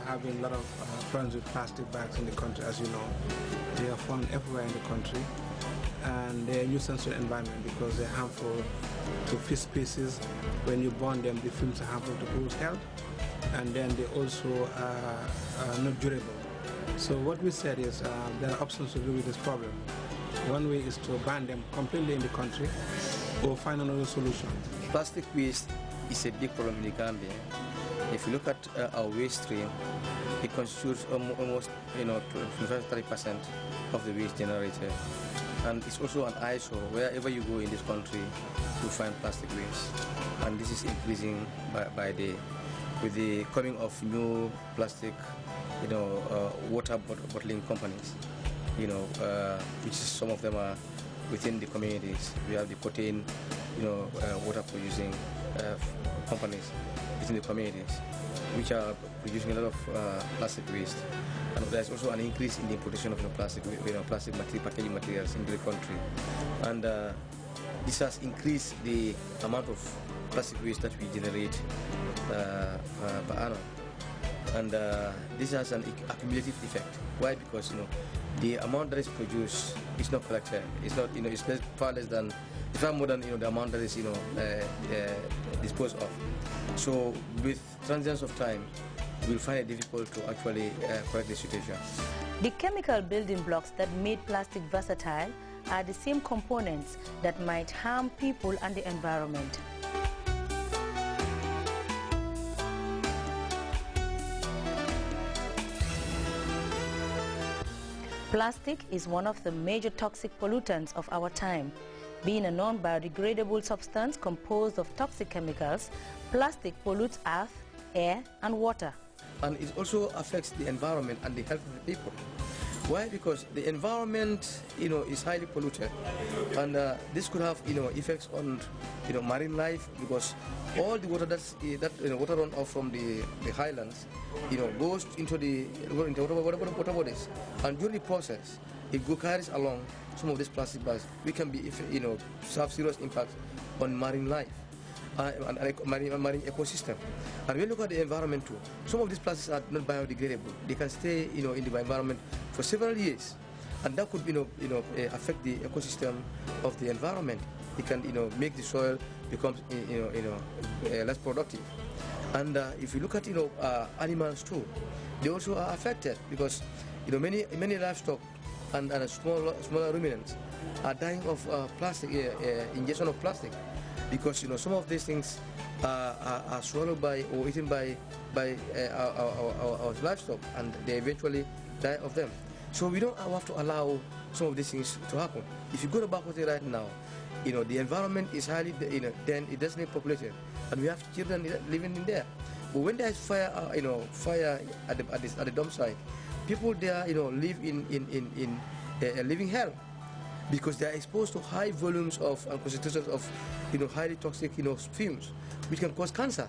having a lot of problems with plastic bags in the country, as you know. They are found everywhere in the country, and they are a nuisance to the environment because they're harmful to fish species. When you burn them, the fumes are harmful to people's health, and then they also are not durable. So what we said is there are options to deal with this problem. One way is to ban them completely in the country or find another solution. Plastic waste is a big problem in the Gambia. If you look at our waste stream, it constitutes almost 25–30% of the waste generated. And it's also an eyesore. Wherever you go in this country, you find plastic waste. And this is increasing by day. With the coming of new plastic, water bottling companies, which is, some of them are within the communities. We have the protein, water producing companies within the communities, which are producing a lot of plastic waste. And there's also an increase in the importation of plastic packaging materials into the country. And this has increased the amount of plastic waste that we generate per annum. And this has an accumulative effect. Why? Because the amount that is produced is not collected. It's not, it's far more than the amount that is disposed of. So with transience of time, we'll find it difficult to actually correct the situation. The chemical building blocks that made plastic versatile are the same components that might harm people and the environment. Plastic is one of the major toxic pollutants of our time. Being a non-biodegradable substance composed of toxic chemicals, plastic pollutes earth, air, and water. And it also affects the environment and the health of the people. Why? Because the environment, is highly polluted, and this could have, effects on, marine life, because all the water that water run off from the highlands, goes into the water bodies, and during the process, it carries along some of these plastic bags, which can be, have serious impact on marine life. And marine ecosystem. And when you look at the environment too, some of these plastics are not biodegradable. They can stay, in the environment for several years, and that could, affect the ecosystem of the environment. It can, make the soil become, less productive. And if you look at, animals too, they also are affected because, many livestock and smaller ruminants are dying of plastic ingestion of plastic. Because some of these things are swallowed by or eaten by our livestock, and they eventually die of them. So we don't have to allow some of these things to happen. If you go to Bakote right now, the environment is highly, then it doesn't populated, and we have children living in there. But when there's fire, fire at the dump site, people there, live in living hell, because they are exposed to high volumes of and concentrations of highly toxic fumes, which can cause cancer.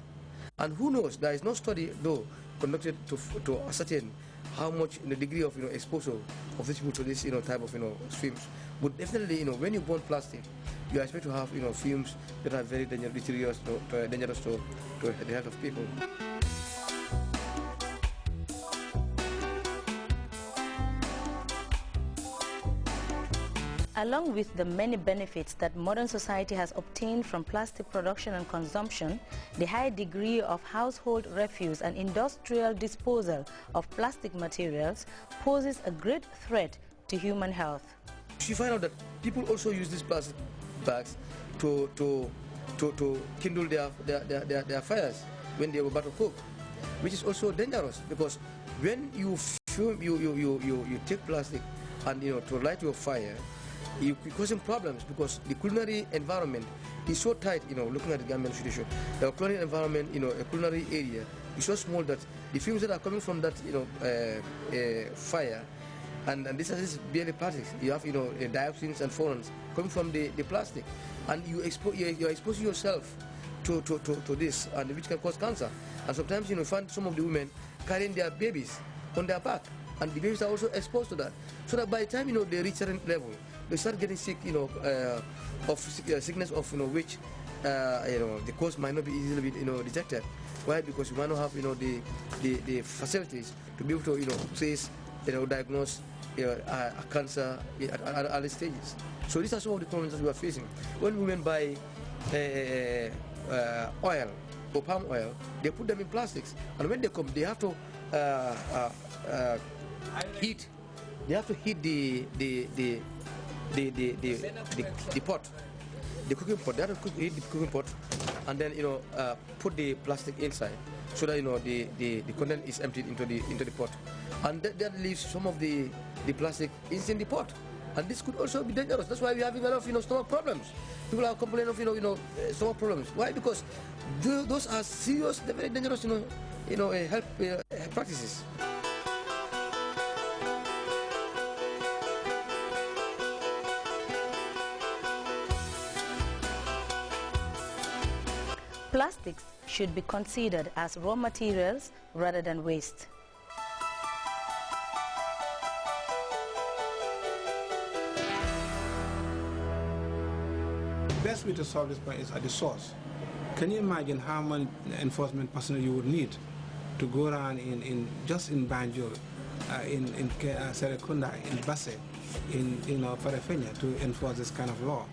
And who knows, there is no study though conducted to ascertain how much the degree of exposure of these people to this type of fumes. But definitely when you burn plastic, you expect to have fumes that are very dangerous to the health of people. Along with the many benefits that modern society has obtained from plastic production and consumption, the high degree of household refuse and industrial disposal of plastic materials poses a great threat to human health. You find out that people also use these plastic bags to kindle their fires when they were about to cook, which is also dangerous, because when you take plastic and to light your fire, you're causing problems, because the culinary environment is so tight. Looking at the Gambian situation, the culinary environment, a culinary area is so small that the fumes that are coming from that fire, and this is barely plastics. You have dioxins and phenols coming from the plastic, and you're exposing yourself to this, and which can cause cancer. And sometimes you find some of the women carrying their babies on their back, and the babies are also exposed to that. So that by the time they reach a certain level, they start getting sick, of sickness of which the cause might not be easily detected. Why? Because you might not have the facilities to be able to trace, diagnose a cancer at early stages. So these are some of the problems that we are facing. When women buy oil or palm oil, they put them in plastics, and when they come, they have to heat. They have to heat the pot, the cooking pot. They have to heat the cooking pot, and then put the plastic inside, so that the content is emptied into the pot, and that leaves some of the plastic is in the pot, and this could also be dangerous. That's why we're having a lot of stomach problems. People are complaining of stomach problems. Why? Because those are serious, very dangerous health practices. Plastics should be considered as raw materials rather than waste. The best way to solve this problem is at the source. Can you imagine how many enforcement personnel you would need to go around just in Banjul, in Serekunda, in Basse, in Farafenya to enforce this kind of law?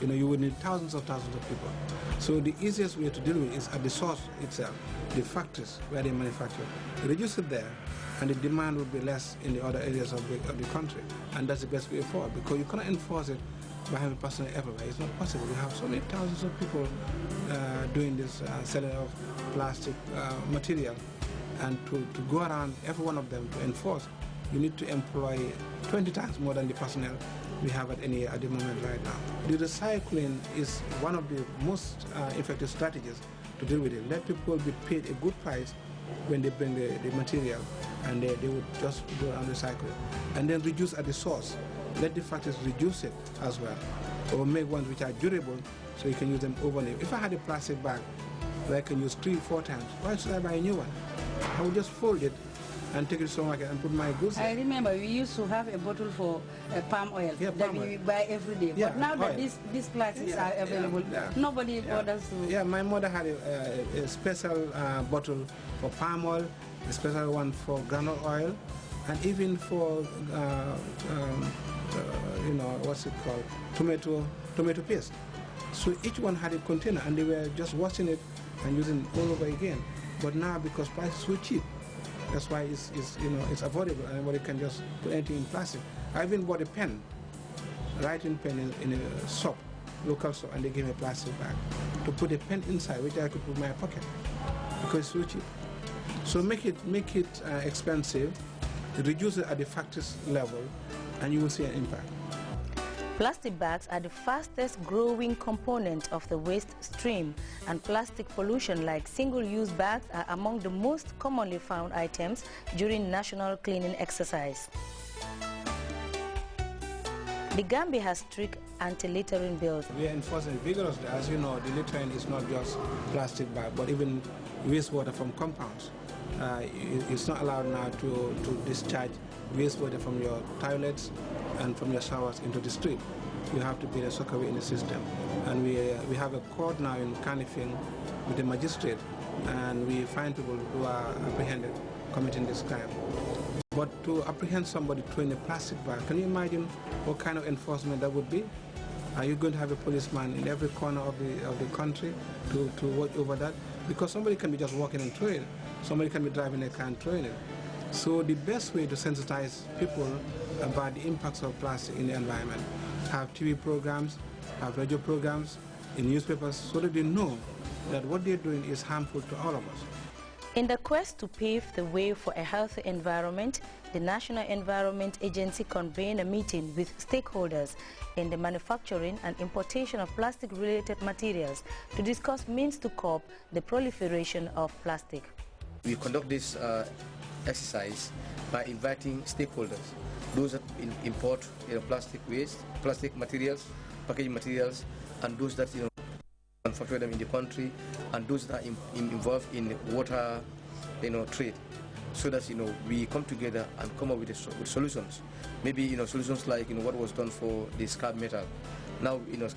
You would need thousands of people. So the easiest way to deal with it is at the source itself, the factories where they manufacture. Reduce it there, and the demand will be less in the other areas of the country. And that's the best way forward, because you cannot enforce it by having personnel everywhere. It's not possible. We have so many thousands of people doing this, selling of plastic material, and to go around every one of them to enforce, you need to employ 20 times more than the personnel we have at the moment right now. The recycling is one of the most effective strategies to deal with it. Let people be paid a good price when they bring the material, and they would just go and recycle it. And then reduce at the source. Let the factories reduce it as well, or make ones which are durable so you can use them overnight. If I had a plastic bag that I can use 3-4 times, why should I buy a new one? I would just fold it and take it to the market and put my goods in. I remember we used to have a bottle for palm oil that we buy every day. But now that these plastics are available, nobody bothers to... Yeah, my mother had a special bottle for palm oil, a special one for granule oil, and even for, what's it called, tomato paste. So each one had a container, and they were just washing it and using it all over again. But now, because prices were cheap, that's why it's affordable, and everybody can just put anything in plastic. I even bought a pen, writing pen in a shop, local shop, and they gave me a plastic bag to put a pen inside, which I could put in my pocket, because it's so cheap. So make it expensive, reduce it at the factory's level, and you will see an impact. Plastic bags are the fastest growing component of the waste stream, and plastic pollution like single-use bags are among the most commonly found items during national cleaning exercise. The Gambia has strict anti-littering bills. We are enforcing it vigorously. As you know, the littering is not just plastic bag, but even wastewater from compounds. It's not allowed now to discharge wastewater from your toilets and from your showers into the street. You have to be a sockaway in the system. And we have a court now in Kanifing with a magistrate, and we find people who are apprehended committing this crime. But to apprehend somebody throwing a plastic bag, can you imagine what kind of enforcement that would be? Are you going to have a policeman in every corner of the country to watch over that? Because somebody can be just walking and throwing it. Somebody can be driving a car and throwing it. So the best way to sensitize people about the impacts of plastic in the environment, have TV programs, have radio programs, in newspapers, so that they know that what they're doing is harmful to all of us. In the quest to pave the way for a healthy environment, the National Environment Agency convened a meeting with stakeholders in the manufacturing and importation of plastic-related materials to discuss means to curb the proliferation of plastic. We conduct this exercise by inviting stakeholders, those that import plastic waste, plastic materials, packaging materials, and those that manufacture them in the country, and those that are involved in water trade, so that we come together and come up with solutions. Maybe solutions like what was done for the scrap metal. Now scrap